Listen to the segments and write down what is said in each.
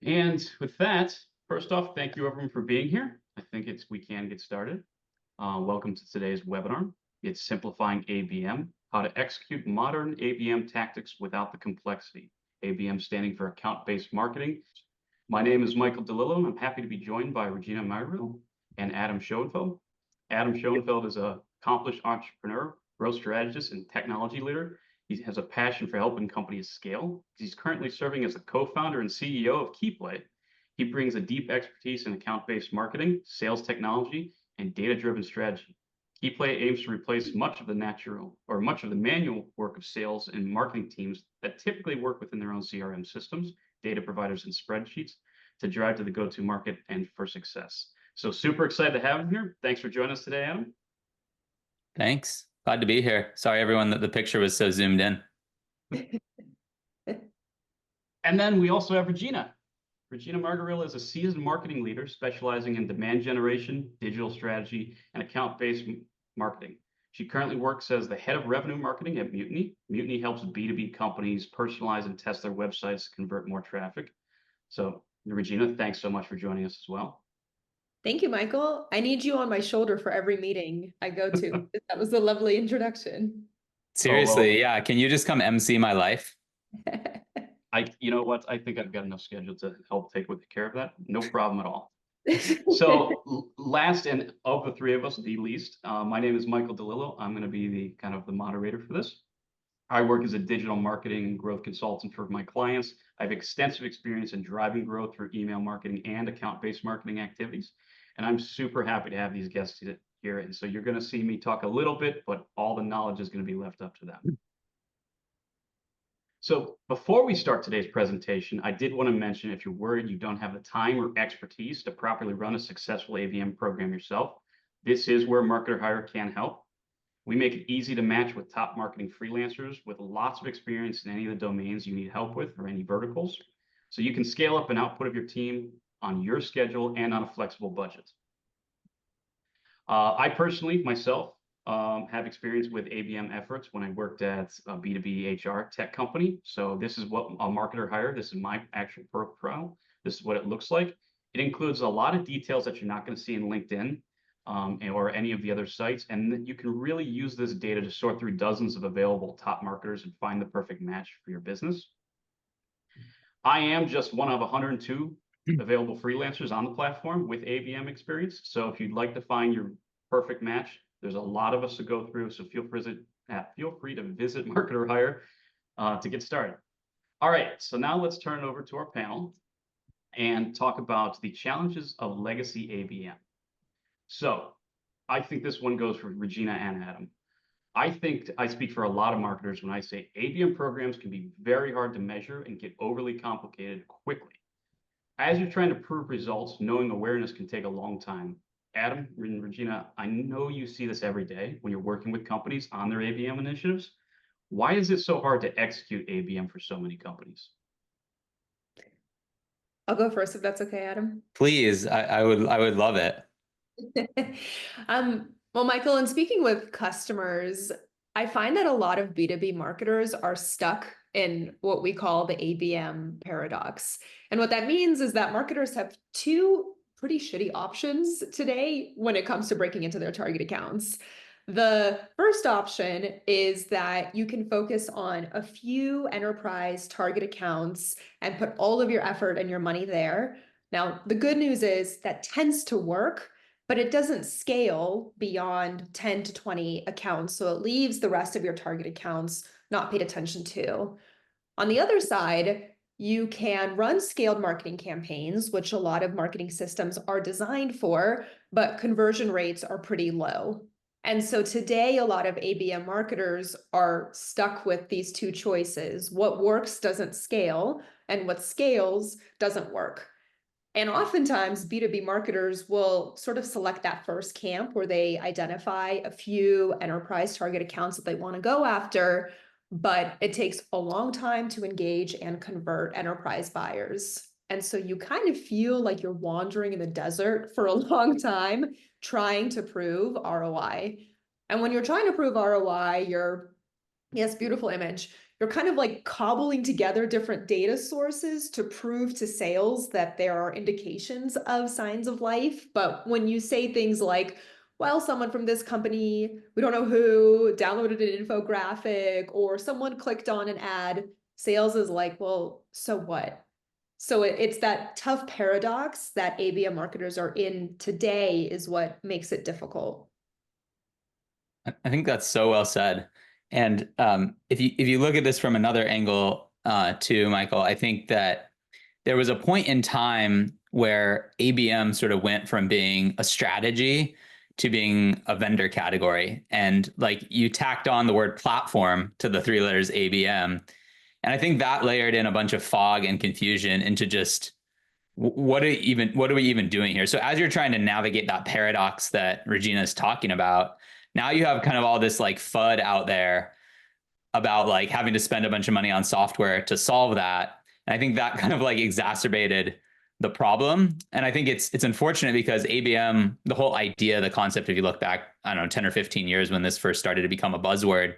And with that, first off, thank you everyone for being here. I think we can get started. Welcome to today's webinar. It's Simplifying ABM, how to execute modern ABM tactics without the complexity. ABM standing for Account-Based Marketing. My name is Michael DeLillo, and I'm happy to be joined by Regina Magaril and Adam Schoenfeld. Adam Schoenfeld is an accomplished entrepreneur, growth strategist, and technology leader. He has a passion for helping companies scale. He's currently serving as the co-founder and CEO of KeyPlay. He brings a deep expertise in account-based marketing, sales technology, and data-driven strategy. KeyPlay aims to replace much of the manual work of sales and marketing teams that typically work within their own CRM systems, data providers, and spreadsheets to drive to the go-to market and for success. So super excited to have him here. Thanks for joining us today, Adam. Thanks. Glad to be here. Sorry, everyone, that the picture was so zoomed in. And then we also have Regina. Regina Magaril is a seasoned marketing leader specializing in demand generation, digital strategy, and account-based marketing. She currently works as the head of revenue marketing at Mutiny. Mutiny helps B2B companies personalize and test their websites to convert more traffic. So, Regina, thanks so much for joining us as well. Thank you, Michael. I need you on my shoulder for every meeting I go to. That was a lovely introduction. Seriously, yeah. Can you just come MC my life? You know what? I think I've got enough schedule to help take care of that. No problem at all. So last and of the three of us, the least, my name is Michael DeLillo. I'm going to be the moderator for this. I work as a digital marketing and growth consultant for my clients. I have extensive experience in driving growth through email marketing and account-based marketing activities. And I'm super happy to have these guests here. And so you're going to see me talk a little bit, but all the knowledge is going to be left up to them. So before we start today's presentation, I did want to mention, if you're worried you don't have the time or expertise to properly run a successful ABM program yourself, this is where Marketer Hire can help. We make it easy to match with top marketing freelancers with lots of experience in any of the domains you need help with or any verticals. So you can scale up an output of your team on your schedule and on a flexible budget. I personally, myself, have experience with ABM efforts when I worked at a B2B HR tech company. So this is what a Marketer Hire, this is my actual profile. This is what it looks like. It includes a lot of details that you're not going to see in LinkedIn or any of the other sites. And you can really use this data to sort through dozens of available top marketers and find the perfect match for your business. I am just one of 102 available freelancers on the platform with ABM experience. So if you'd like to find your perfect match, there's a lot of us to go through. So feel free to visit Marketer Hire to get started. All right, so now let's turn it over to our panel and talk about the challenges of legacy ABM. So I think this one goes for Regina and Adam. I think I speak for a lot of marketers when I say ABM programs can be very hard to measure and get overly complicated quickly. As you're trying to prove results, knowing awareness can take a long time. Adam and Regina, I know you see this every day when you're working with companies on their ABM initiatives. Why is it so hard to execute ABM for so many companies? I'll go first if that's okay, Adam. Please, I would love it. Well, Michael, in speaking with customers, I find that a lot of B2B marketers are stuck in what we call the ABM paradox. And what that means is that marketers have two pretty shitty options today when it comes to breaking into their target accounts. The first option is that you can focus on a few enterprise target accounts and put all of your effort and your money there. Now, the good news is that tends to work, but it doesn't scale beyond 10 to 20 accounts. So it leaves the rest of your target accounts not paid attention to. On the other side, you can run scaled marketing campaigns, which a lot of marketing systems are designed for, but conversion rates are pretty low. And so today, a lot of ABM marketers are stuck with these two choices. What works doesn't scale, and what scales doesn't work. And oftentimes, B2B marketers will sort of select that first camp where they identify a few enterprise target accounts that they want to go after, but it takes a long time to engage and convert enterprise buyers. And so you kind of feel like you're wandering in the desert for a long time, trying to prove ROI. And when you're trying to prove ROI, yes, beautiful image. they're kind of like cobbling together different data sources to prove to sales that there are indications of signs of life. But when you say things like, well, someone from this company, we don't know who, downloaded an infographic, or someone clicked on an ad, sales is like, well, so what? So it's that tough paradox that ABM marketers are in today is what makes it difficult. I think that's so well said. And if you look at this from another angle too, Michael, I think that there was a point in time where ABM sort of went from being a strategy to being a vendor category. And like you tacked on the word platform to the three letters ABM. And I think that layered in a bunch of fog and confusion into just what are we even doing here? So as you're trying to navigate that paradox that Regina is talking about, now you have kind of all this like FUD out there about like having to spend a bunch of money on software to solve that. And I think that kind of like exacerbated the problem. And I think it's unfortunate because ABM, the whole idea, the concept, if you look back, I don't know, 10 or 15 years when this first started to become a buzzword,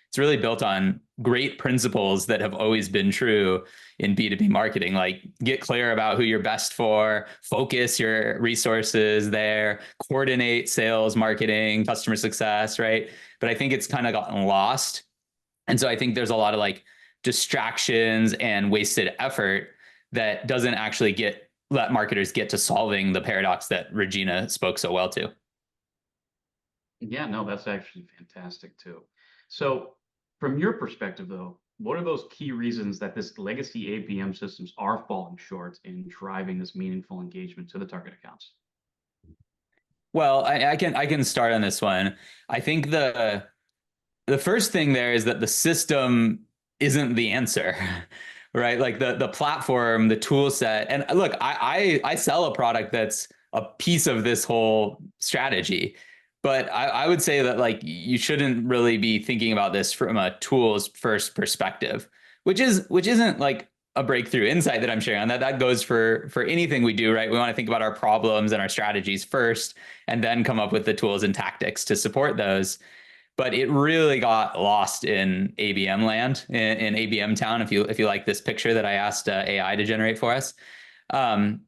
it's really built on great principles that have always been true in B2B marketing, like get clear about who you're best for, focus your resources there, coordinate sales, marketing, customer success, right? But I think it's kind of gotten lost. And so I think there's a lot of like distractions and wasted effort that doesn't actually let marketers get to solving the paradox that Regina spoke so well to. Yeah, no, that's actually fantastic too. So from your perspective though, what are those key reasons that this legacy ABM systems are falling short in driving this meaningful engagement to the target accounts? Well, I can start on this one. I think the first thing there is that the system isn't the answer, right? Like the platform, the tool set. And look, I sell a product that's a piece of this whole strategy. But I would say that like you shouldn't really be thinking about this from a tools first perspective, which isn't like a breakthrough insight that I'm sharing on that goes for anything we do, right? We want to think about our problems and our strategies first, and then come up with the tools and tactics to support those. But it really got lost in ABM land, in ABM town. If you like this picture that I asked AI to generate for us, and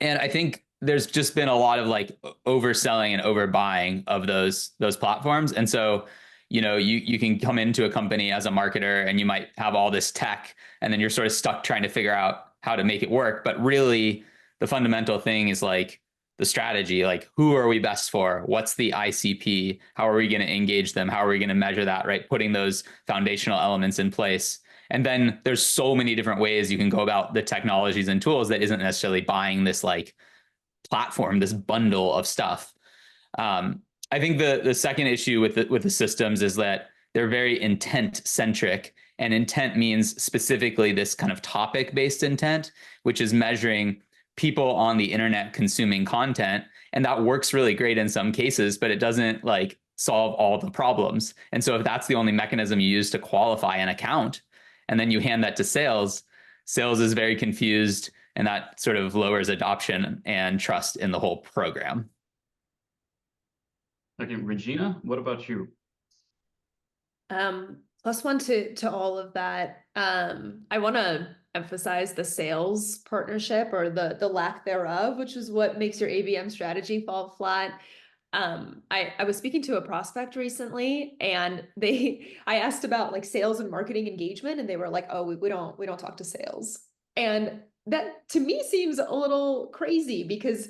I think there's just been a lot of like overselling and overbuying of those platforms. And so, you can come into a company as a marketer and you might have all this tech, and then you're sort of stuck trying to figure out how to make it work. But really, the fundamental thing is like the strategy, like who are we best for? What's the ICP? How are we going to engage them? How are we going to measure that, right? Putting those foundational elements in place. And then there's so many different ways you can go about the technologies and tools that isn't necessarily buying this like platform, this bundle of stuff. I think the second issue with the systems is that they're very intent centric, and intent means specifically this kind of topic based intent, which is measuring people on the internet consuming content. And that works really great in some cases, but it doesn't like solve all the problems. And so if that's the only mechanism you use to qualify an account, and then you hand that to sales is very confused, and that sort of lowers adoption and trust in the whole program. Okay, Regina, what about you? Plus one to all of that. I want to emphasize the sales partnership or the lack thereof, which is what makes your ABM strategy fall flat. I was speaking to a prospect recently, and I asked about like sales and marketing engagement, and they were like, "Oh, we don't talk to sales." And that to me seems a little crazy, because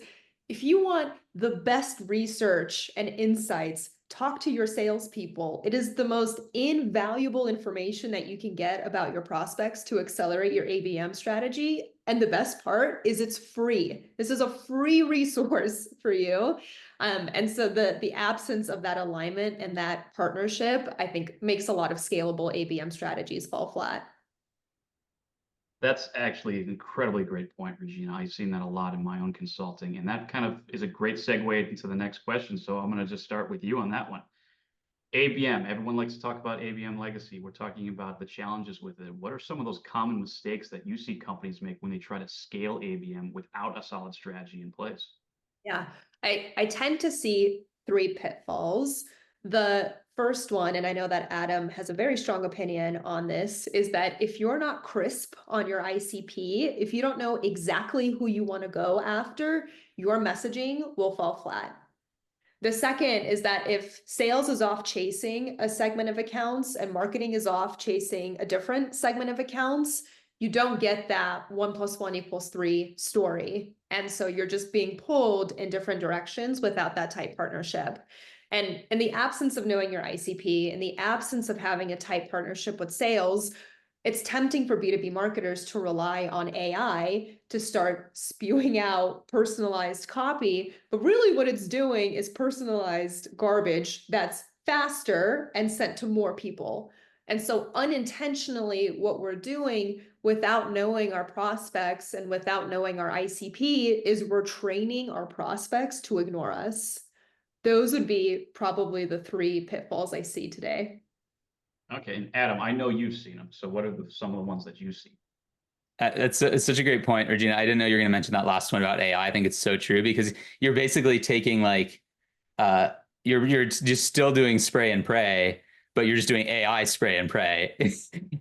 if you want the best research and insights, talk to your salespeople. It is the most invaluable information that you can get about your prospects to accelerate your ABM strategy. And the best part is it's free. This is a free resource for you. And so the absence of that alignment and that partnership, I think, makes a lot of scalable ABM strategies fall flat. That's actually an incredibly great point, Regina. I've seen that a lot in my own consulting, and that kind of is a great segue into the next question. So I'm going to just start with you on that one. ABM, everyone likes to talk about ABM legacy. We're talking about the challenges with it. What are some of those common mistakes that you see companies make when they try to scale ABM without a solid strategy in place? Yeah, I tend to see three pitfalls. The first one, and I know that Adam has a very strong opinion on this, is that if you're not crisp on your ICP, if you don't know exactly who you want to go after, your messaging will fall flat. The second is that if sales is off chasing a segment of accounts and marketing is off chasing a different segment of accounts, you don't get that 1+1=3 story. And so you're just being pulled in different directions without that tight partnership. And in the absence of knowing your ICP, in the absence of having a tight partnership with sales, it's tempting for B2B marketers to rely on AI to start spewing out personalized copy. But really what it's doing is personalized garbage that's faster and sent to more people. And so unintentionally, what we're doing without knowing our prospects and without knowing our ICP is we're training our prospects to ignore us. Those would be probably the 3 pitfalls I see today. Okay, and Adam, I know you've seen them. So what are some of the ones that you've seen? It's such a great point, Regina. I didn't know you were going to mention that last one about AI. I think it's so true because you're basically taking like, you're just still doing spray and pray, but you're just doing AI spray and pray.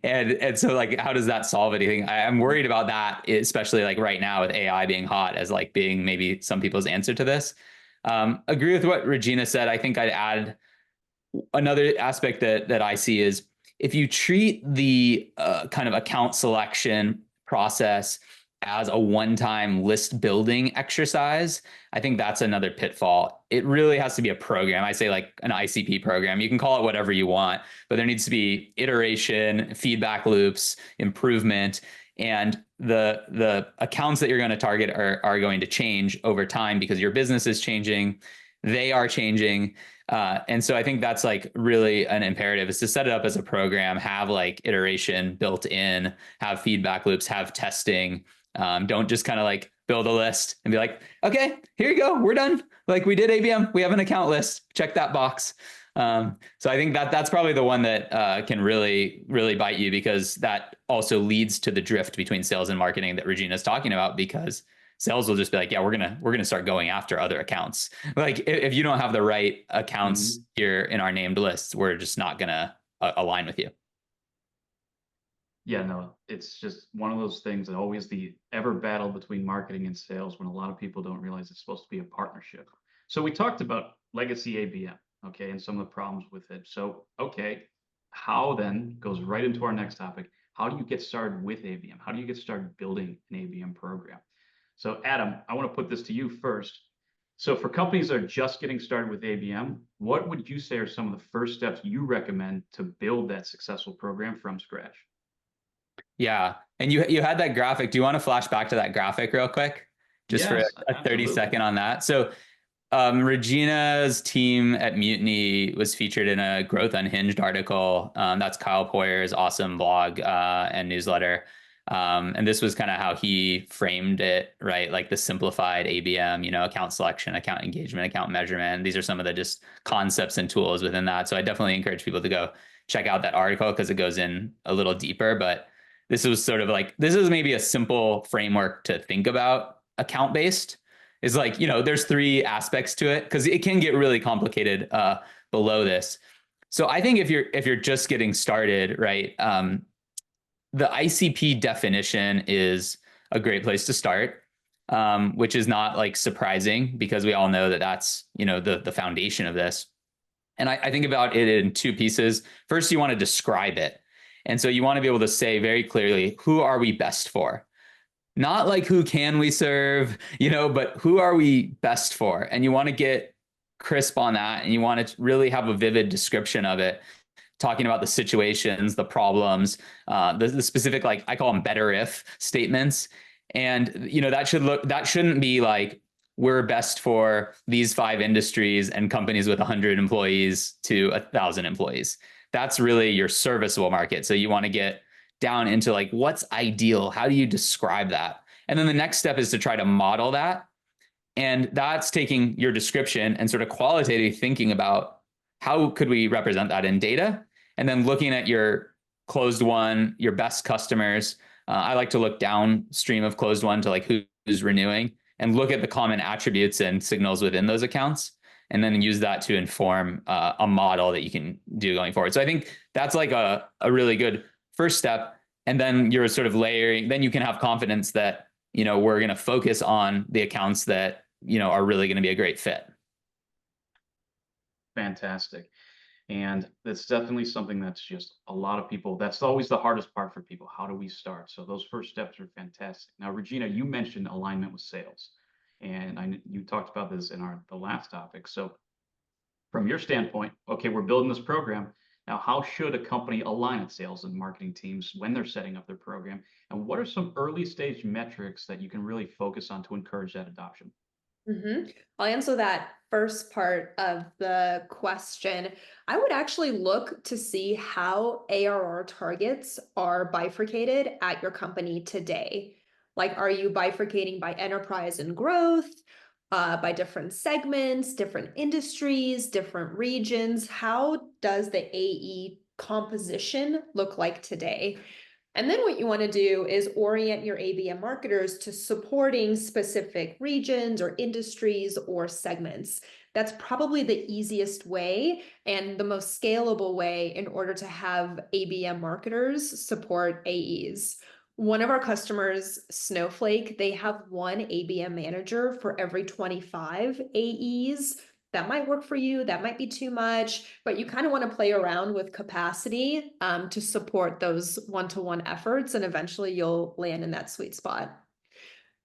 and so like, how does that solve anything? I'm worried about that, especially like right now with AI being hot as like being maybe some people's answer to this. Agree with what Regina said. I think I'd add another aspect that I see is if you treat the kind of account selection process as a one-time list building exercise, I think that's another pitfall. It really has to be a program. I say like an ICP program. You can call it whatever you want, but there needs to be iteration, feedback loops, improvement, and the accounts that you're going to target are going to change over time because your business is changing, they are changing. And so I think that's like really an imperative is to set it up as a program, have like iteration built in, have feedback loops, have testing. Don't just kind of like build a list and be like, okay, here you go, we're done. Like we did ABM, we have an account list, check that box. So I think that's probably the one that can really bite you because that also leads to the drift between sales and marketing that Regina's talking about because sales will just be like, yeah, we're gonna start going after other accounts. Like if you don't have the right accounts here in our named lists, we're just not gonna align with you. Yeah, no, it's just one of those things that always the ever battle between marketing and sales when a lot of people don't realize it's supposed to be a partnership. So we talked about legacy ABM, okay, and some of the problems with it. So, okay, how then goes right into our next topic. How do you get started with ABM? How do you get started building an ABM program? So Adam, I want to put this to you first. So for companies that are just getting started with ABM, what would you say are some of the first steps you recommend to build that successful program from scratch? Yeah. And you had that graphic. Do you want to flash back to that graphic real quick? Just Yes, for a 30 absolutely. second on that. So Regina's team at Mutiny was featured in a Growth Unhinged article. That's Kyle Poyer's awesome blog and newsletter. And this was kind of how he framed it, right? Like the simplified ABM, account selection, account engagement, account measurement. These are some of the just concepts and tools within that. So I definitely encourage people to go check out that article because it goes in a little deeper. But this was sort of like, this is maybe a simple framework to think about account based is like, there's 3 aspects to it because it can get really complicated below this. So I think if you're just getting started, right, the ICP definition is a great place to start, which is not like surprising because we all know that that's, the foundation of this. And I think about it in 2 pieces. First, you want to describe it. And so you want to be able to say very clearly, who are we best for? Not like who can we serve, but who are we best for? And you want to get crisp on that. And you want to really have a vivid description of it, talking about the situations, the problems, the specific, like I call them better if statements. And, that shouldn't be like, we're best for these 5 industries and companies with 100 employees to 1,000 employees. That's really your serviceable market. So you want to get down into like, what's ideal? How do you describe that? And then the next step is to try to model that. And that's taking your description and sort of qualitatively thinking about how could we represent that in data? And then looking at your closed won, your best customers. I like to look downstream of closed won to like who's renewing and look at the common attributes and signals within those accounts and then use that to inform a model that you can do going forward. So I think that's like a really good first step. And then you're sort of layering, then you can have confidence that, we're going to focus on the accounts that, are really going to be a great fit. Fantastic. And that's definitely something that's just a lot of people, that's always the hardest part for people. How do we start? So those first steps are fantastic. Now, Regina, you mentioned alignment with sales, and you talked about this in the last topic. So from your standpoint, okay, we're building this program. Now, how should a company align its sales and marketing teams when they're setting up their program? And what are some early stage metrics that you can really focus on to encourage that adoption? I'll answer that first part of the question. I would actually look to see how ARR targets are bifurcated at your company today. Like, are you bifurcating by enterprise and growth, by different segments, different industries, different regions? How does the AE composition look like today? And then what you want to do is orient your ABM marketers to supporting specific regions or industries or segments. That's probably the easiest way and the most scalable way in order to have ABM marketers support AEs. One of our customers, Snowflake, they have one ABM manager for every 25 AEs. That might work for you. That might be too much, but you kind of want to play around with capacity to support those one-to-one efforts, and eventually you'll land in that sweet spot.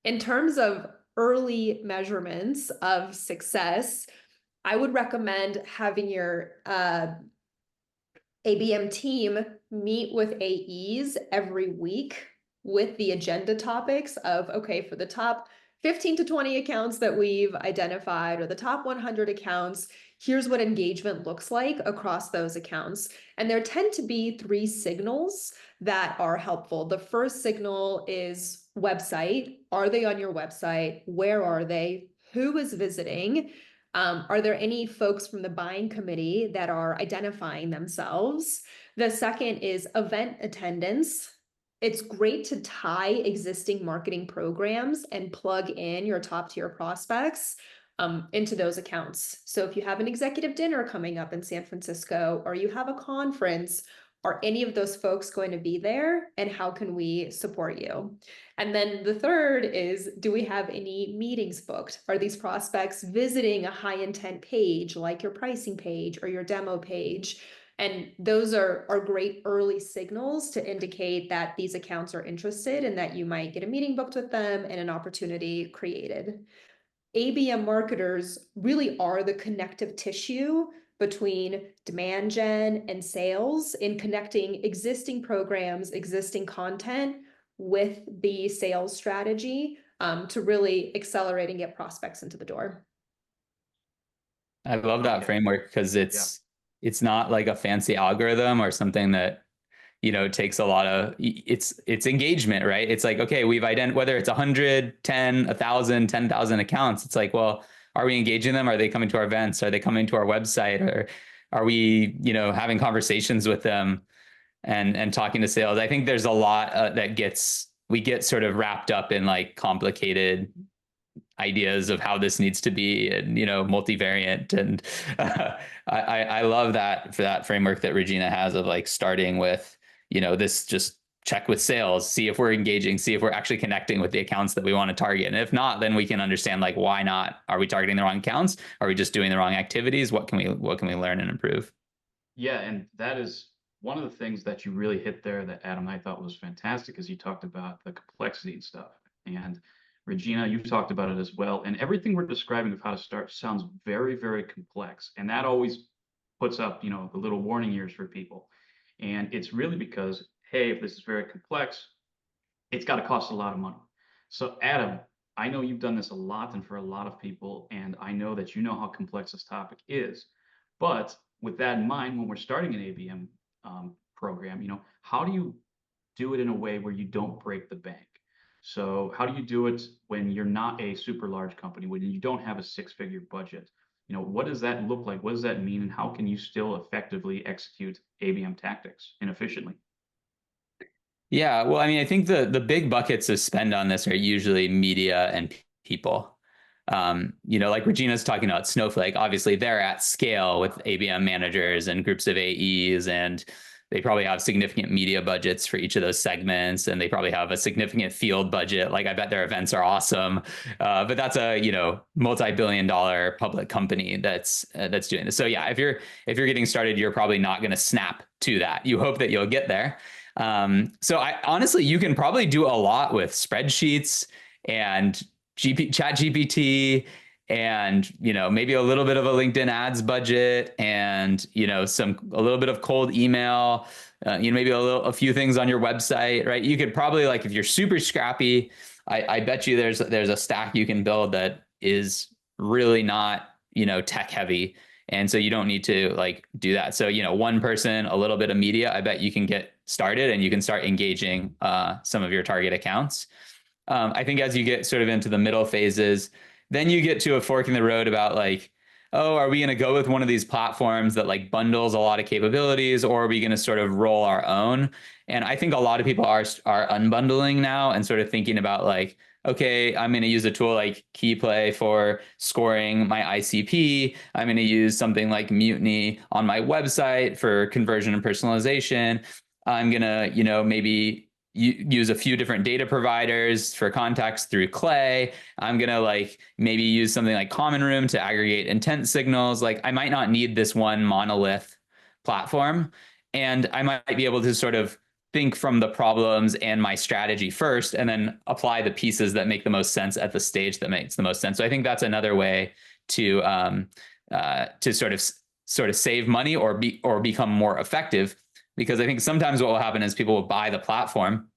In terms of early measurements of success, I would recommend having your ABM team meet with AEs every week with the agenda topics of, okay, for the top 15 to 20 accounts that we've identified, or the top 100 accounts, here's what engagement looks like across those accounts. And there tend to be 3 signals that are helpful. The first signal is website. Are they on your website? Where are they? Who is visiting? Are there any folks from the buying committee that are identifying themselves? The second is event attendance. It's great to tie existing marketing programs and plug in your top tier prospects into those accounts. So if you have an executive dinner coming up in San Francisco, or you have a conference, are any of those folks going to be there? And how can we support you? And then the third is, do we have any meetings booked? Are these prospects visiting a high intent page like your pricing page or your demo page? And those are great early signals to indicate that these accounts are interested and that you might get a meeting booked with them and an opportunity created. ABM marketers really are the connective tissue between demand gen and sales in connecting existing programs, existing content with the sales strategy to really accelerate and get prospects into the door. I love that framework because it's not like a fancy algorithm or something that takes a lot of it's engagement, right? It's like, okay, we've identified whether it's 100, 10, 1,000, 10,000 accounts. It's like, well, are we engaging them? Are they coming to our events? Are they coming to our website? Or are we having conversations with them and talking to sales? I think there's a lot that we get sort of wrapped up in like complicated ideas of how this needs to be, and multivariant, and I love that, for that framework that Regina has of like starting with this, just check with sales, see if we're engaging, see if we're actually connecting with the accounts that we want to target, and if not, then we can understand like, why not? Are we targeting the wrong accounts? Are we just doing the wrong activities? What can we learn and improve? Yeah, and that is one of the things that you really hit there that Adam I thought was fantastic, is you talked about the complexity and stuff. And Regina, you've talked about it as well. And everything we're describing of how to start sounds very, very complex. And that always puts up, the little warning ears for people. And it's really because, hey, if this is very complex, it's got to cost a lot of money. So Adam, I know you've done this a lot and for a lot of people, and I know that you know how complex this topic is. But with that in mind, when we're starting an ABM program, how do you do it in a way where you don't break the bank? So how do you do it when you're not a super large company, when you don't have a 6-figure budget? What does that look like? What does that mean? And how can you still effectively execute ABM tactics and efficiently? Yeah, well, I mean, I think the big buckets of spend on this are usually media and people, Like Regina's talking about Snowflake, obviously they're at scale with ABM managers and groups of AEs, and they probably have significant media budgets for each of those segments, and they probably have a significant field budget. Like I bet their events are awesome, but that's a multi-billion-dollar public company that's doing this. So yeah, if you're getting started, you're probably not going to snap to that. You hope that you'll get there. So I honestly, you can probably do a lot with spreadsheets and chat GPT and maybe a little bit of a LinkedIn ads budget and a little bit of cold email, maybe a few things on your website, right? You could probably, like, if you're super scrappy, I bet you there's a stack you can build that is really not tech heavy, and so you don't need to like do that. So one person, a little bit of media, I bet you can get started and you can start engaging some of your target accounts. I think as you get sort of into the middle phases, then you get to a fork in the road about like, oh, are we going to go with one of these platforms that like bundles a lot of capabilities, or are we going to sort of roll our own? And I think a lot of people are unbundling now and sort of thinking about like, okay, I'm going to use a tool like KeyPlay for scoring my ICP. I'm going to use something like Mutiny on my website for conversion and personalization. I'm going to, maybe use a few different data providers for context through Clay. I'm going to like maybe use something like Common Room to aggregate intent signals. Like I might not need this one monolith platform, and I might be able to sort of think from the problems and my strategy first, and then apply the pieces that make the most sense at the stage that makes the most sense. So I think that's another way to sort of save money or become more effective. Because I think sometimes what will happen is people will buy the platform,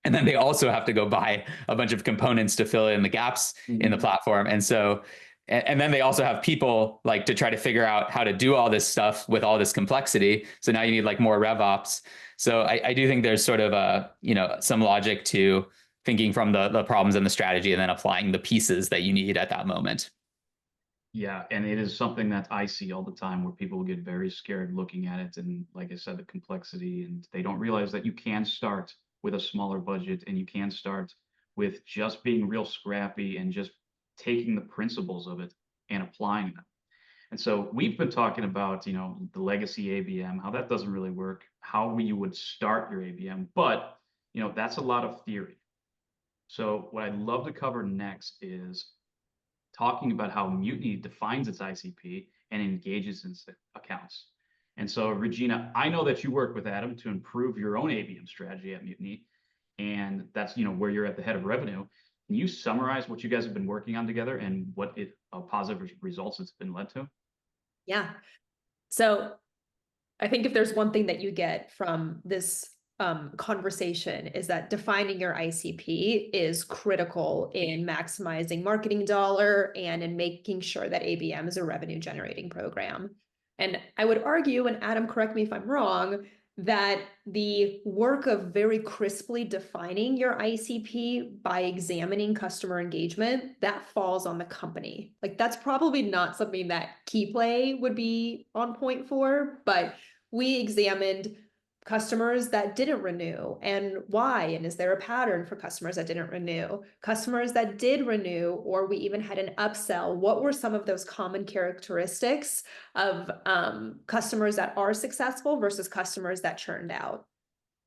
and then they also have to go buy a bunch of components to fill in the gaps in the platform. And so, and then they also have people like to try to figure out how to do all this stuff with all this complexity. So now you need like more RevOps. So I do think there's sort of some logic to thinking from the problems and the strategy, and then applying the pieces that you need at that moment. Yeah, and it is something that I see all the time where people get very scared looking at it. And like I said, the complexity, and they don't realize that you can start with a smaller budget, and you can start with just being real scrappy and just taking the principles of it and applying them. And so we've been talking about, the legacy ABM, how that doesn't really work, how you would start your ABM, but, that's a lot of theory. So what I'd love to cover next is talking about how Mutiny defines its ICP and engages in accounts. And so, Regina, I know that you work with Adam to improve your own ABM strategy at Mutiny, and that's where you're at the head of revenue. Can you summarize what you guys have been working on together and what positive results it's been led to? Yeah. So I think if there's one thing that you get from this conversation is that defining your ICP is critical in maximizing marketing dollar and in making sure that ABM is a revenue generating program. And I would argue, and Adam, correct me if I'm wrong, that the work of very crisply defining your ICP by examining customer engagement, that falls on the company. Like that's probably not something that KeyPlay would be on point for, but we examined customers that didn't renew and why, and is there a pattern for customers that didn't renew, customers that did renew, or we even had an upsell. What were some of those common characteristics of customers that are successful versus customers that churned out?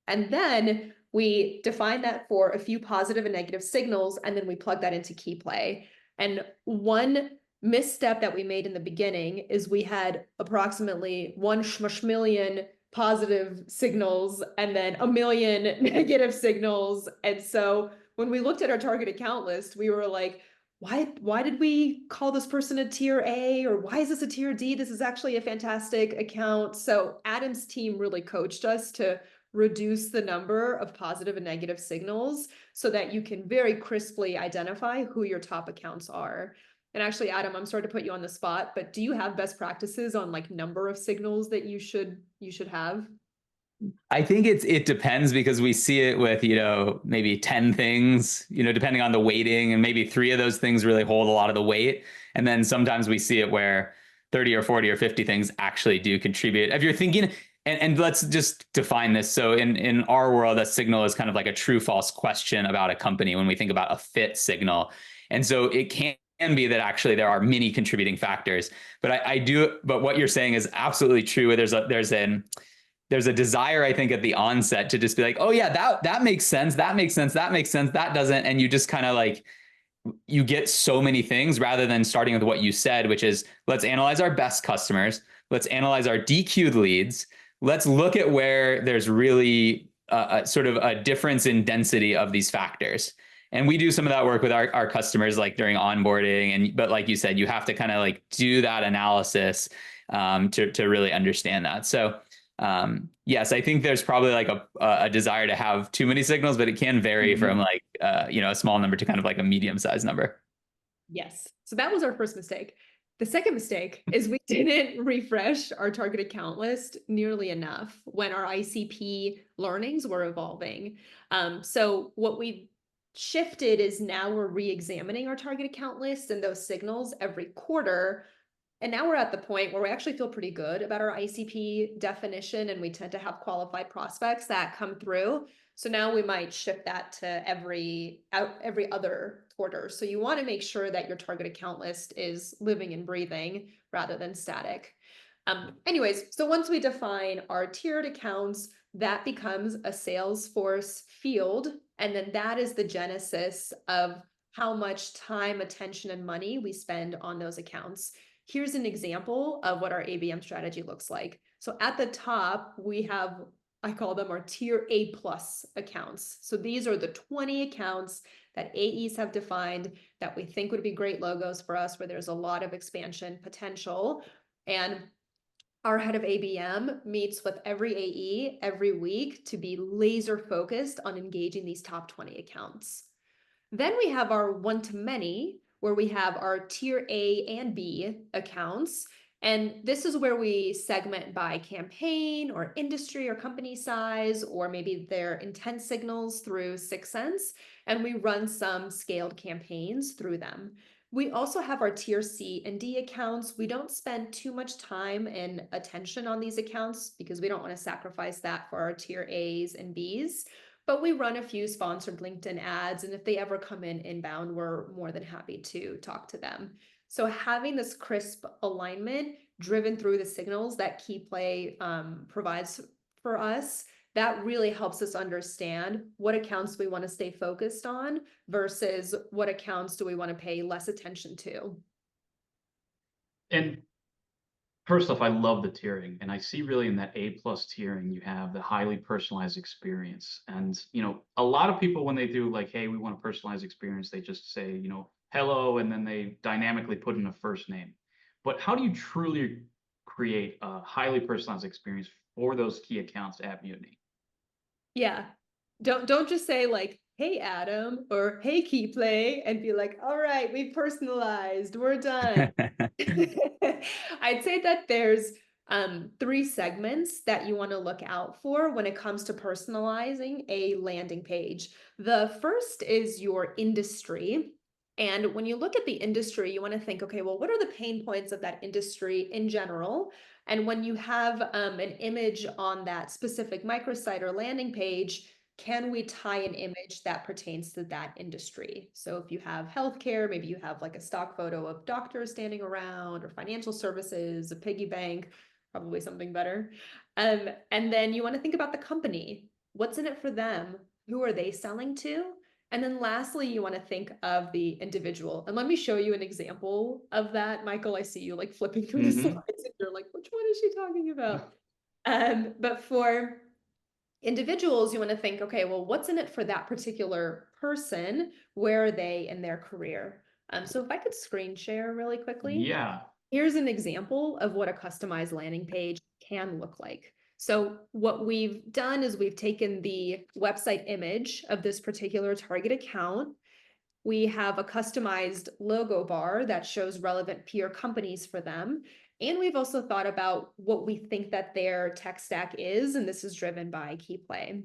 And then we define that for a few positive and negative signals, and then we plug that into KeyPlay. And one misstep that we made in the beginning is we had approximately 1 million positive signals and then 1 million negative signals. And so when we looked at our target account list, we were like, why did we call this person a tier A, or why is this a tier D? This is actually a fantastic account. So Adam's team really coached us to reduce the number of positive and negative signals so that you can very crisply identify who your top accounts are. And actually, Adam, I'm sorry to put you on the spot, but do you have best practices on like number of signals that you should have? I think it depends, because we see it with, maybe 10 things, depending on the weighting, and maybe 3 of those things really hold a lot of the weight. And then sometimes we see it where 30 or 40 or 50 things actually do contribute. If you're thinking, and let's just define this. So in our world, a signal is kind of like a true false question about a company when we think about a fit signal. And so it can can be that actually there are many contributing factors. But but what you're saying is absolutely true. There's a desire, I think, at the onset to just be like, oh yeah, that makes sense. That makes sense. That makes sense. That doesn't. And you just kind of like, you get so many things rather than starting with what you said, which is let's analyze our best customers. Let's analyze our DQ'd leads. Let's look at where there's really a sort of a difference in density of these factors. And we do some of that work with our customers, like during onboarding. But like you said, you have to kind of like do that analysis to really understand that. So yes, I think there's probably like a desire to have too many signals, but it can vary from like a small number to kind of like a medium-sized number. Yes. So that was our first mistake. The second mistake is we didn't refresh our target account list nearly enough when our ICP learnings were evolving. So what we shifted is now we're re-examining our target account list and those signals every quarter. And now we're at the point where we actually feel pretty good about our ICP definition, and we tend to have qualified prospects that come through. So now we might shift that to every other quarter. So you want to make sure that your target account list is living and breathing rather than static. Anyways, so once we define our tiered accounts, that becomes a Salesforce field. And then that is the genesis of how much time, attention, and money we spend on those accounts. Here's an example of what our ABM strategy looks like. So at the top, we have, I call them our tier A+ accounts. So these are the 20 accounts that AEs have defined that we think would be great logos for us, where there's a lot of expansion potential. And our head of ABM meets with every AE every week to be laser focused on engaging these top 20 accounts. Then we have our one-to-many, where we have our tier A and B accounts. And this is where we segment by campaign or industry or company size, or maybe their intent signals through 6sense. And we run some scaled campaigns through them. We also have our tier C and D accounts. We don't spend too much time and attention on these accounts because we don't want to sacrifice that for our tier A's and B's. But we run a few sponsored LinkedIn ads, and if they ever come in inbound, we're more than happy to talk to them. So having this crisp alignment driven through the signals that KeyPlay provides for us, that really helps us understand what accounts we want to stay focused on versus what accounts do we want to pay less attention to. And first off, I love the tiering, and I see really in that A+ tiering, you have the highly personalized experience. And, a lot of people, when they do like, hey, we want a personalized experience, they just say, hello, and then they dynamically put in a first name. But how do you truly create a highly personalized experience for those key accounts at Mutiny? Yeah. Don't just say like, hey, Adam, or hey, KeyPlay, and be like, all right, we personalized, we're done. I'd say that there's 3 segments that you want to look out for when it comes to personalizing a landing page. The first is your industry. And when you look at the industry, you want to think, okay, well, what are the pain points of that industry in general? And when you have an image on that specific microsite or landing page, can we tie an image that pertains to that industry? So if you have healthcare, maybe you have like a stock photo of doctors standing around, or financial services, a piggy bank, probably something better. And then you want to think about the company. What's in it for them? Who are they selling to? And then lastly, you want to think of the individual. And let me show you an example of that. Michael, I see you like flipping through the slides and you're like, which one is she talking about? But for individuals, you want to think, okay, well, what's in it for that particular person? Where are they in their career? So if I could screen share really quickly. Yeah. Here's an example of what a customized landing page can look like. So what we've done is we've taken the website image of this particular target account. We have a customized logo bar that shows relevant peer companies for them. And we've also thought about what we think that their tech stack is, and this is driven by KeyPlay.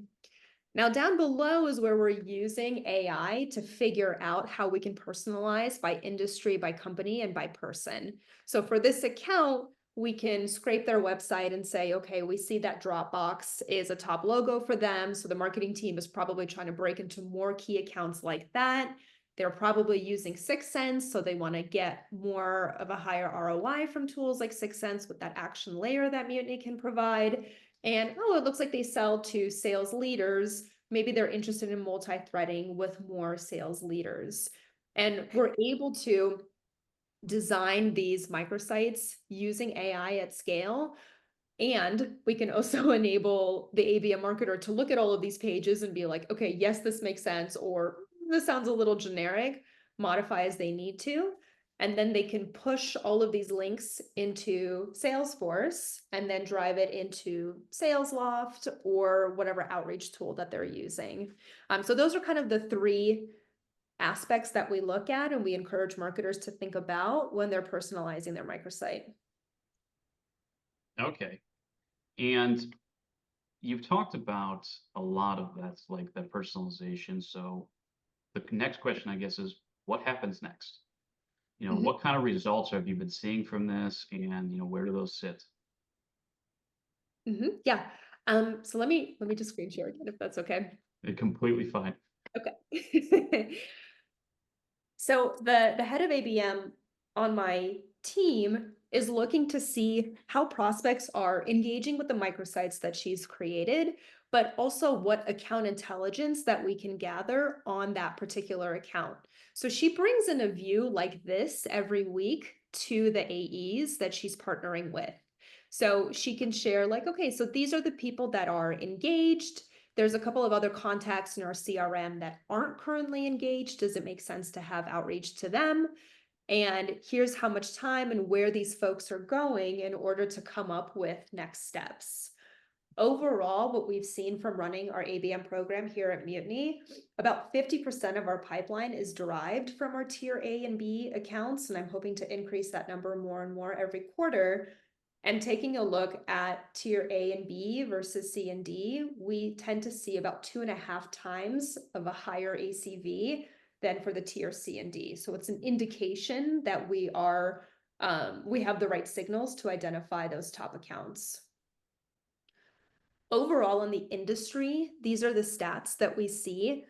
Now down below is where we're using AI to figure out how we can personalize by industry, by company, and by person. So for this account, we can scrape their website and say, okay, we see that Dropbox is a top logo for them. So the marketing team is probably trying to break into more key accounts like that. they're probably using 6sense, so they want to get more of a higher ROI from tools like 6sense with that action layer that Mutiny can provide. And oh, it looks like they sell to sales leaders. Maybe they're interested in multi-threading with more sales leaders. And we're able to design these microsites using AI at scale. And we can also enable the ABM marketer to look at all of these pages and be like, okay, yes, this makes sense, or this sounds a little generic, modify as they need to. And then they can push all of these links into Salesforce and then drive it into SalesLoft or whatever outreach tool that they're using. So those are kind of the three aspects that we look at and we encourage marketers to think about when they're personalizing their microsite. Okay. And you've talked about a lot of that's like the personalization. So the next question, I guess, is what happens next? What kind of results have you been seeing from this, and where do those sit? Yeah. So let me just screen share again, if that's okay. Completely fine. Okay. So the head of ABM on my team is looking to see how prospects are engaging with the microsites that she's created, but also what account intelligence that we can gather on that particular account. So she brings in a view like this every week to the AEs that she's partnering with. So she can share like, okay, so these are the people that are engaged. There's a couple of other contacts in our CRM that aren't currently engaged. Does it make sense to have outreach to them? And here's how much time and where these folks are going in order to come up with next steps. Overall, what we've seen from running our ABM program here at Mutiny, about 50% of our pipeline is derived from our tier A and B accounts, and I'm hoping to increase that number more and more every quarter. And taking a look at tier A and B versus C and D, we tend to see about 2.5 times of a higher ACV than for the tier C and D. So it's an indication that we have the right signals to identify those top accounts. Overall in the industry, these are the stats that we see.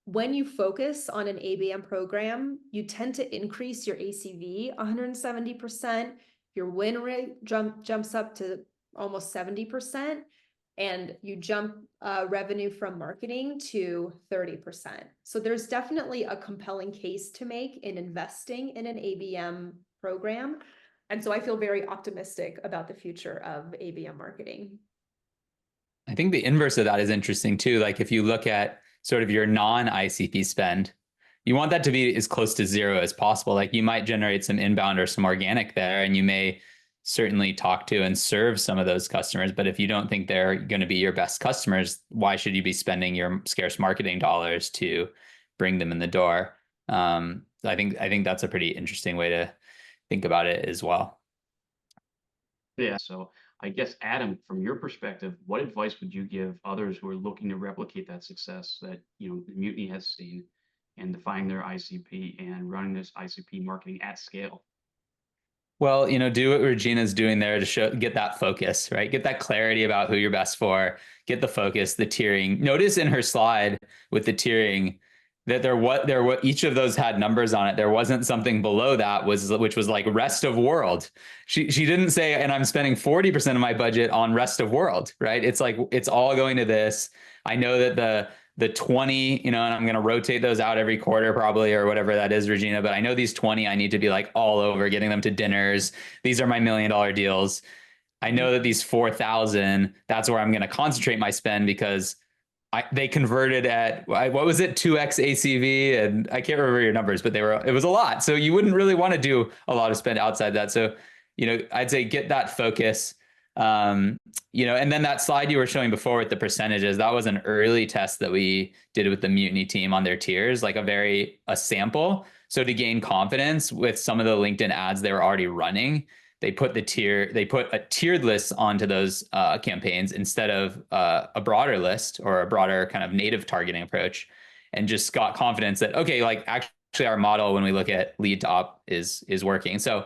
When you focus on an ABM program, you tend to increase your ACV 170%. Your win rate jumps up to almost 70%, and you jump revenue from marketing to 30%. So there's definitely a compelling case to make in investing in an ABM program. And so I feel very optimistic about the future of ABM marketing. I think the inverse of that is interesting too. Like if you look at sort of your non-ICP spend, you want that to be as close to zero as possible. Like you might generate some inbound or some organic there, and you may certainly talk to and serve some of those customers. But if you don't think they're going to be your best customers, why should you be spending your scarce marketing dollars to bring them in the door? I think that's a pretty interesting way to think about it as well. Yeah. So I guess, Adam, from your perspective, what advice would you give others who are looking to replicate that success that Mutiny has seen and define their ICP and running this ICP marketing at scale? Well, do what Regina's doing there to get that focus, right? Get that clarity about who you're best for, get the focus, the tiering. Notice in her slide with the tiering that each of those had numbers on it. There wasn't something below that which was like rest of world. She didn't say, and I'm spending 40% of my budget on rest of world, right? It's like, it's all going to this. I know that the 20, and I'm going to rotate those out every quarter probably, or whatever that is, Regina. But I know these 20, I need to be like all over, getting them to dinners. These are my $1 million deals. I know that these 4,000, that's where I'm going to concentrate my spend, because they converted at, what was it, 2x ACV? And I can't remember your numbers, but it was a lot. So you wouldn't really want to do a lot of spend outside that. So, I'd say get that focus. And then that slide you were showing before with the percentages, that was an early test that we did with the Mutiny team on their tiers, like a sample. So to gain confidence with some of the LinkedIn ads they were already running, they put a tiered list onto those campaigns instead of a broader list or a broader kind of native targeting approach, and just got confidence that, okay, like actually our model when we look at lead to op is working. So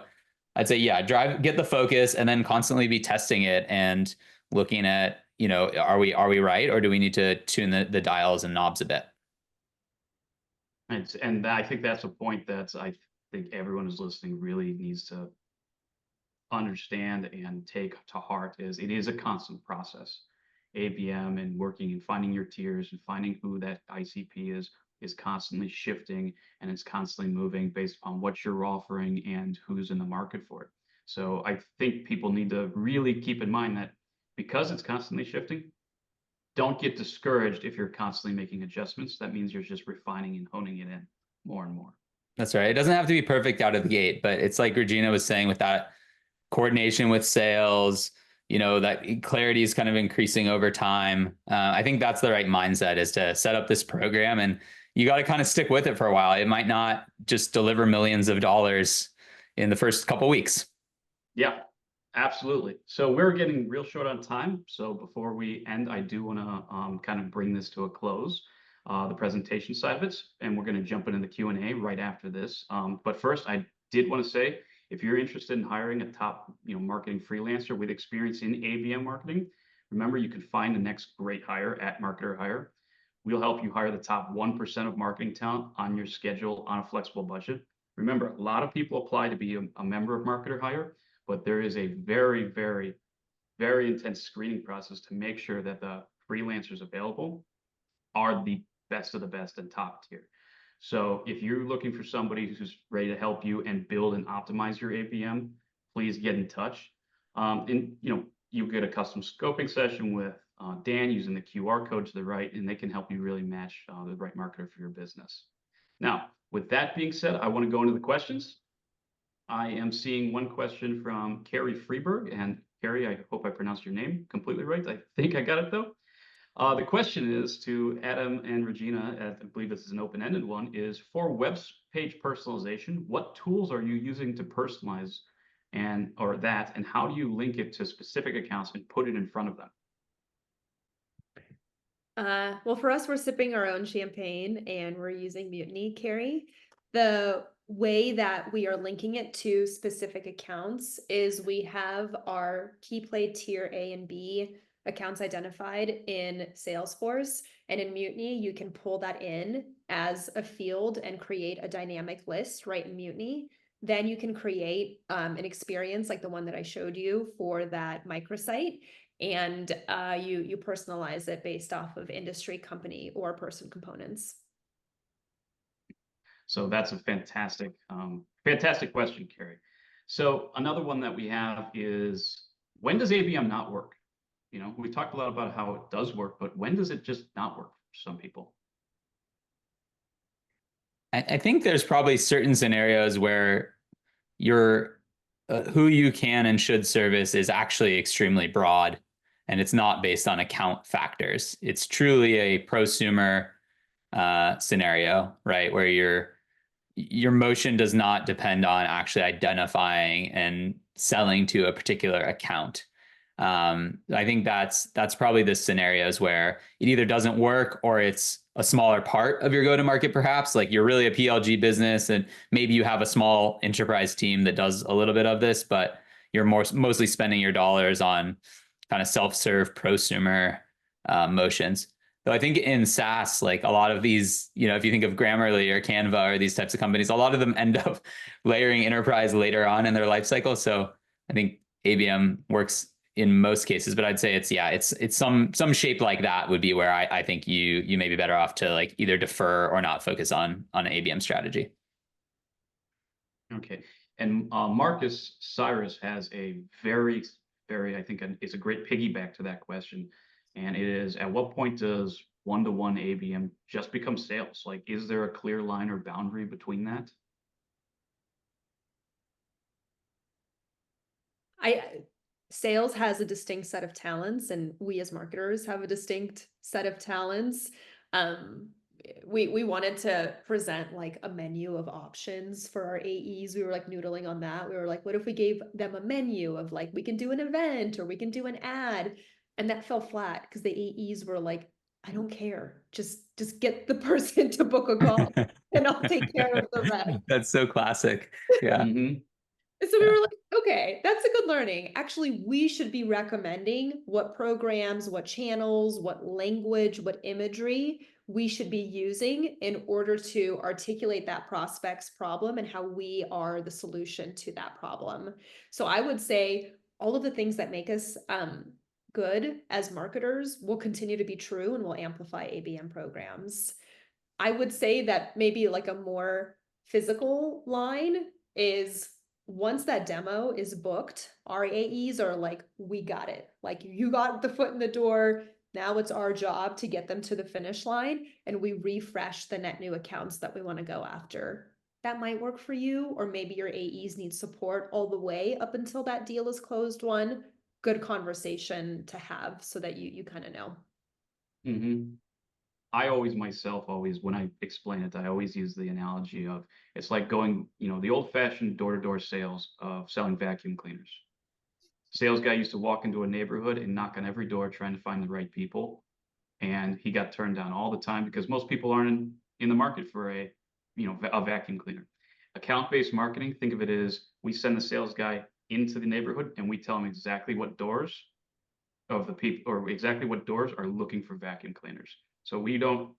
I'd say, yeah, get the focus, and then constantly be testing it and looking at, are we right, or do we need to tune the dials and knobs a bit? And I think that's a point that I think everyone who's listening really needs to understand and take to heart is it is a constant process. ABM and working and finding your tiers and finding who that ICP is constantly shifting, and it's constantly moving based upon what you're offering and who's in the market for it. So I think people need to really keep in mind that because it's constantly shifting, don't get discouraged if you're constantly making adjustments. That means you're just refining and honing it in more and more. That's right. It doesn't have to be perfect out of the gate, but it's like Regina was saying with that coordination with sales, that clarity is kind of increasing over time. I think that's the right mindset, is to set up this program, and you got to kind of stick with it for a while. It might not just deliver millions of dollars in the first couple of weeks. Yeah, absolutely. So we're getting real short on time. So before we end, I do want to kind of bring this to a close, the presentation side of it, and we're going to jump into the Q&A right after this. But first, I did want to say, if you're interested in hiring a top, marketing freelancer with experience in ABM marketing, remember you can find the next great hire at Marketer Hire. We'll help you hire the top 1% of marketing talent on your schedule on a flexible budget. Remember, a lot of people apply to be a member of Marketer Hire, but there is a very, very, very intense screening process to make sure that the freelancers available are the best of the best and top tier. So if you're looking for somebody who's ready to help you and build and optimize your ABM, please get in touch. And you get a custom scoping session with Dan using the QR code to the right, and they can help you really match the right marketer for your business. Now, with that being said, I want to go into the questions. I am seeing one question from Carrie Freeberg, and Carrie, I hope I pronounced your name completely right. I think I got it though. The question is to Adam and Regina, I believe this is an open-ended one, is for web page personalization, what tools are you using to personalize and how do you link it to specific accounts and put it in front of them? Well, for us, we're sipping our own champagne and we're using Mutiny, Carrie. The way that we are linking it to specific accounts is we have our key play tier A and B accounts identified in Salesforce, and in Mutiny, you can pull that in as a field and create a dynamic list right in Mutiny. Then you can create an experience like the one that I showed you for that microsite, and you personalize it based off of industry, company, or person components. So that's a fantastic question, Carrie. So another one that we have is, when does ABM not work? We talked a lot about how it does work, but when does it just not work for some people? I think there's probably certain scenarios where your who you can and should service is actually extremely broad, and it's not based on account factors. It's truly a prosumer scenario, right? Where your motion does not depend on actually identifying and selling to a particular account. I think that's probably the scenarios where it either doesn't work or it's a smaller part of your go-to-market, perhaps. Like you're really a PLG business and maybe you have a small enterprise team that does a little bit of this, but you're mostly spending your dollars on kind of self-serve prosumer motions. So I think in SaaS, like a lot of these, if you think of Grammarly or Canva or these types of companies, a lot of them end up layering enterprise later on in their life cycle. So I think ABM works in most cases, but I'd say it's some shape like that would be where I think you may be better off to like either defer or not focus on an ABM strategy. Okay. And Marcus Cyrus has a very, very, I think it's a great piggyback to that question. And it is, at what point does one-to-one ABM just become sales? Like, is there a clear line or boundary between that? Sales has a distinct set of talents, and we as marketers have a distinct set of talents. We wanted to present like a menu of options for our AEs. We were like noodling on that. We were like, what if we gave them a menu of like, we can do an event or we can do an ad? And that fell flat because the AEs were like, I don't care. Just get the person to book a call and I'll take care of the rest. That's so classic. Yeah. Mm-hmm. So we were like, okay, that's a good learning. Actually, we should be recommending what programs, what channels, what language, what imagery we should be using in order to articulate that prospect's problem and how we are the solution to that problem. So I would say all of the things that make us good as marketers will continue to be true and will amplify ABM programs. I would say that maybe like a more physical line is once that demo is booked, our AEs are like, we got it. Like you got the foot in the door. Now it's our job to get them to the finish line, and we refresh the net new accounts that we want to go after. That might work for you, or maybe your AEs need support all the way up until that deal is closed. One good conversation to have so that you kind of know. Mm-hmm. I always when I explain it, I always use the analogy of it's like going, the old-fashioned door-to-door sales of selling vacuum cleaners. Sales guy used to walk into a neighborhood and knock on every door trying to find the right people, and he got turned down all the time because most people aren't in the market for a vacuum cleaner. Account-based marketing, think of it as we send the sales guy into the neighborhood and we tell him exactly what doors of the people, or exactly what doors are looking for vacuum cleaners. So we don't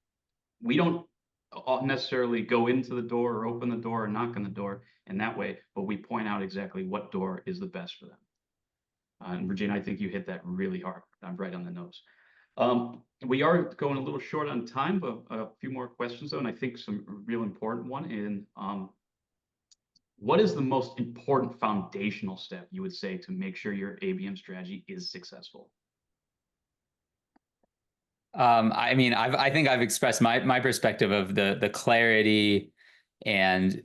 necessarily go into the door or open the door or knock on the door in that way, but we point out exactly what door is the best for them. And Regina, I think you hit that really hard. I'm right on the nose. We are going a little short on time, but a few more questions though, and I think some real important one in what is the most important foundational step you would say to make sure your ABM strategy is successful? I mean, I think I've expressed my perspective of the clarity and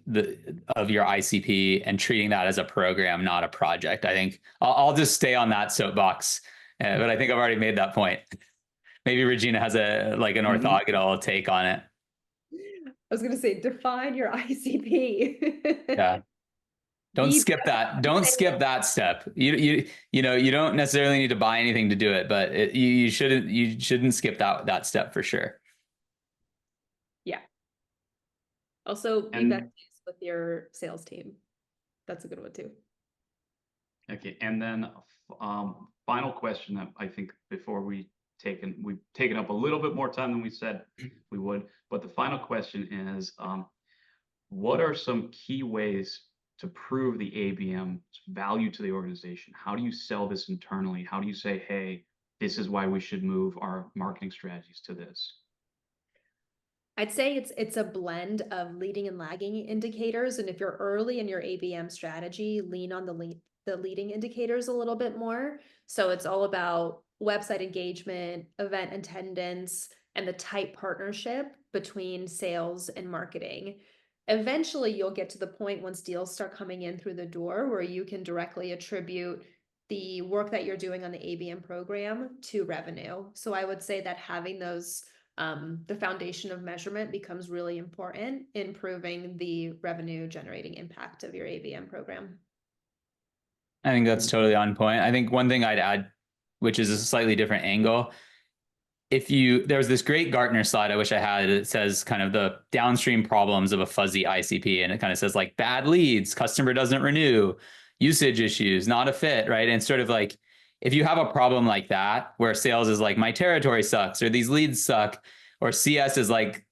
of your ICP and treating that as a program, not a project. I think I'll just stay on that soapbox, but I think I've already made that point. Maybe Regina has an orthogonal take on it. I was going to say, define your ICP. Yeah. Don't skip that. Don't skip that step. You don't necessarily need to buy anything to do it, but you shouldn't skip that step for sure. Yeah. Also, be best with your sales team. That's a good one too. Okay, and then final question that I think before we've taken up a little bit more time than we said we would, but the final question is, what are some key ways to prove the ABM's value to the organization? How do you sell this internally? How do you say, hey, this is why we should move our marketing strategies to this? I'd say it's a blend of leading and lagging indicators. And if you're early in your ABM strategy, lean on the leading indicators a little bit more. So it's all about website engagement, event attendance, and the tight partnership between sales and marketing. Eventually, you'll get to the point once deals start coming in through the door where you can directly attribute the work that you're doing on the ABM program to revenue. So I would say that having those, the foundation of measurement becomes really important in proving the revenue generating impact of your ABM program. I think that's totally on point. I think one thing I'd add, which is a slightly different angle, there was this great Gartner slide I wish I had. It says kind of the downstream problems of a fuzzy ICP, and it kind of says like bad leads, customer doesn't renew, usage issues, not a fit, right? And sort of like if you have a problem like that where sales is like my territory sucks or these leads suck, or CS is like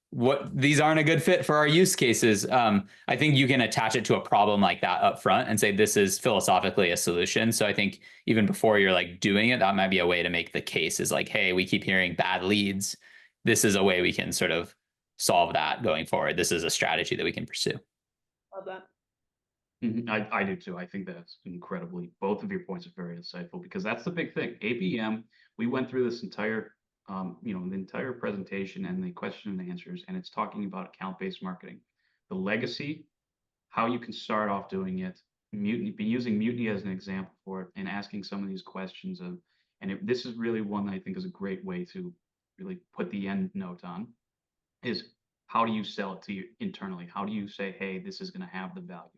these aren't a good fit for our use cases. I think you can attach it to a problem like that up front and say this is philosophically a solution. So I think even before you're like doing it, that might be a way to make the case is like, hey, we keep hearing bad leads. This is a way we can sort of solve that going forward. This is a strategy that we can pursue. Love that. I do too. I think that's both of your points are very insightful because that's the big thing. ABM, we went through this entire the entire presentation and the question and answers, and it's talking about account-based marketing, the legacy, how you can start off doing it, using Mutiny as an example for it, and asking some of these questions this is really one that I think is a great way to really put the end note on, is how do you sell it to you internally? How do you say, hey, this is going to have the value?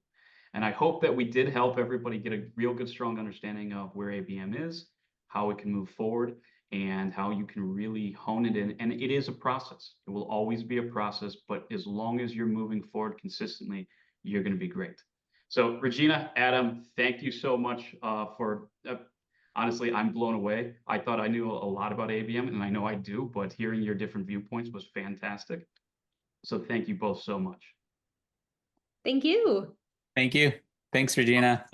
And I hope that we did help everybody get a real good, strong understanding of where ABM is, how it can move forward, and how you can really hone it in. And it is a process. It will always be a process, but as long as you're moving forward consistently, you're going to be great. So Regina, Adam, thank you so much for honestly, I'm blown away. I thought I knew a lot about ABM, and I know I do, but hearing your different viewpoints was fantastic. So thank you both so much. Thank you. Thank you. Thanks, Regina.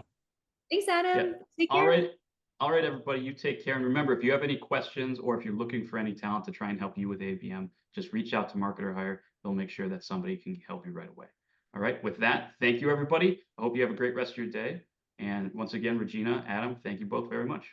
Thanks, Adam. Yeah. Take All care. right. All right, everybody, you take care. And remember, if you have any questions or if you're looking for any talent to try and help you with ABM, just reach out to Marketer Hire. They'll make sure that somebody can help you right away. All right. With that, thank you, everybody. I hope you have a great rest of your day. And once again, Regina, Adam, thank you both very much.